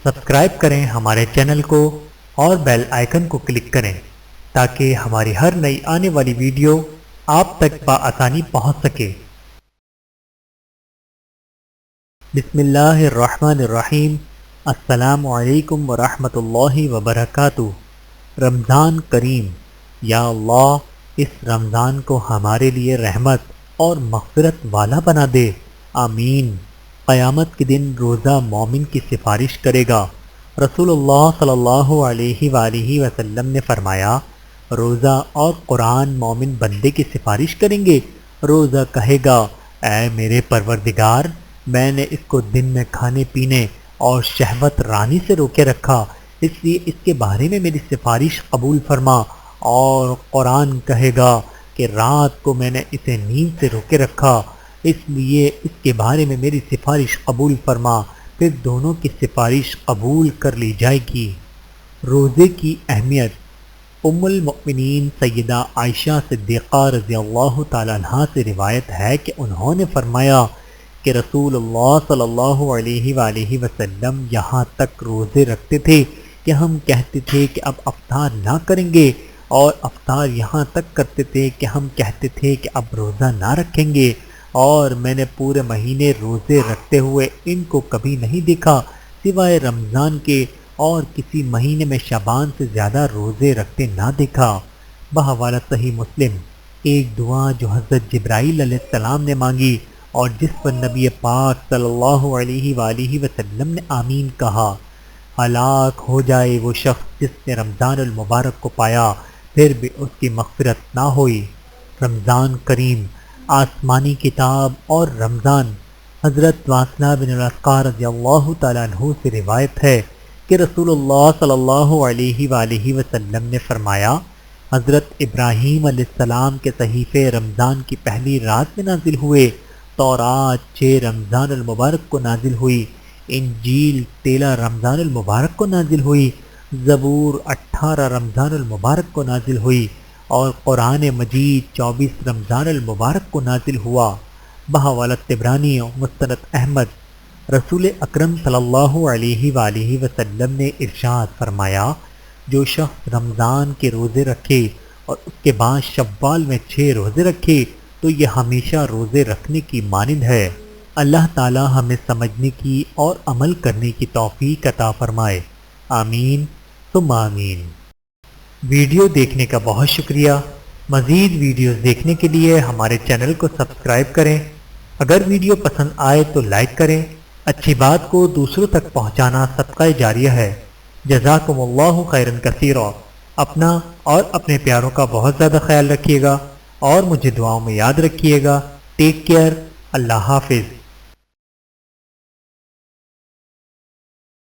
Subscribe کریں ہمارے channel کو اور بیل آئیکن کو کلک کریں تاکہ ہماری ہر نئی آنے والی ویڈیو آپ تک بآسانی پہنچ سکے۔ بسم اللہ الرحمن الرحیم۔ السلام علیکم ورحمۃ اللہ وبرکاتہ۔ رمضان کریم، یا اللہ اس رمضان کو ہمارے لیے رحمت اور مغفرت والا بنا دے، آمین۔ قیامت کے دن روزہ مومن کی سفارش کرے گا۔ رسول اللہ صلی اللہ علیہ وآلہ وسلم نے فرمایا، روزہ اور قرآن مومن بندے کی سفارش کریں گے۔ روزہ کہے گا، اے میرے پروردگار، میں نے اس کو دن میں کھانے پینے اور شہوت رانی سے روکے رکھا، اس لیے اس کے بارے میں میری سفارش قبول فرما۔ اور قرآن کہے گا کہ رات کو میں نے اسے نیند سے روکے رکھا، اس لیے اس کے بارے میں میری سفارش قبول فرما، پھر دونوں کی سفارش قبول کر لی جائے گی۔ روزے کی اہمیت۔ ام المؤمنین سیدہ عائشہ صدیقہ رضی اللہ تعالیٰ عنہا سے روایت ہے کہ انہوں نے فرمایا کہ رسول اللہ صلی اللہ علیہ وآلہ وسلم یہاں تک روزے رکھتے تھے کہ ہم کہتے تھے کہ اب افطار نہ کریں گے، اور افطار یہاں تک کرتے تھے کہ ہم کہتے تھے کہ اب روزہ نہ رکھیں گے، اور میں نے پورے مہینے روزے رکھتے ہوئے ان کو کبھی نہیں دیکھا سوائے رمضان کے، اور کسی مہینے میں شعبان سے زیادہ روزے رکھتے نہ دیکھا۔ بحوالہ صحیح مسلم۔ ایک دعا جو حضرت جبرائیل علیہ السلام نے مانگی اور جس پر نبی پاک صلی اللہ علیہ وآلہ وسلم نے آمین کہا، ہلاک ہو جائے وہ شخص جس نے رمضان المبارک کو پایا پھر بھی اس کی مغفرت نہ ہوئی۔ رمضان کریم، آسمانی کتاب اور رمضان۔ حضرت واصلہ بن الاسقا رضی اللہ تعالیٰ عنہ سے روایت ہے کہ رسول اللہ صلی اللہ علیہ وآلہ وسلم نے فرمایا، حضرت ابراہیم علیہ السلام کے صحیفے رمضان کی پہلی رات میں نازل ہوئے، تورات 6 رمضان المبارک کو نازل ہوئی، انجیل 13 رمضان المبارک کو نازل ہوئی، زبور 18 رمضان المبارک کو نازل ہوئی، اور قرآن مجید 24 رمضان المبارک کو نازل ہوا۔ بحوالہ طبرانی مستند احمد۔ رسول اکرم صلی اللہ علیہ وآلہ وسلم نے ارشاد فرمایا، جو شخص رمضان کے روزے رکھے اور اس کے بعد شوال میں 6 روزے رکھے تو یہ ہمیشہ روزے رکھنے کی مانند ہے۔ اللہ تعالی ہمیں سمجھنے کی اور عمل کرنے کی توفیق عطا فرمائے، آمین ثم آمین۔ ویڈیو دیکھنے کا بہت شکریہ۔ مزید ویڈیوز دیکھنے کے لیے ہمارے چینل کو سبسکرائب کریں۔ اگر ویڈیو پسند آئے تو لائک کریں۔ اچھی بات کو دوسروں تک پہنچانا صدقہ جاریہ ہے۔ جزاکم اللہ خیرا کثیرا۔ اپنا اور اپنے پیاروں کا بہت زیادہ خیال رکھیے گا اور مجھے دعاؤں میں یاد رکھیے گا۔ Take care. اللہ حافظ۔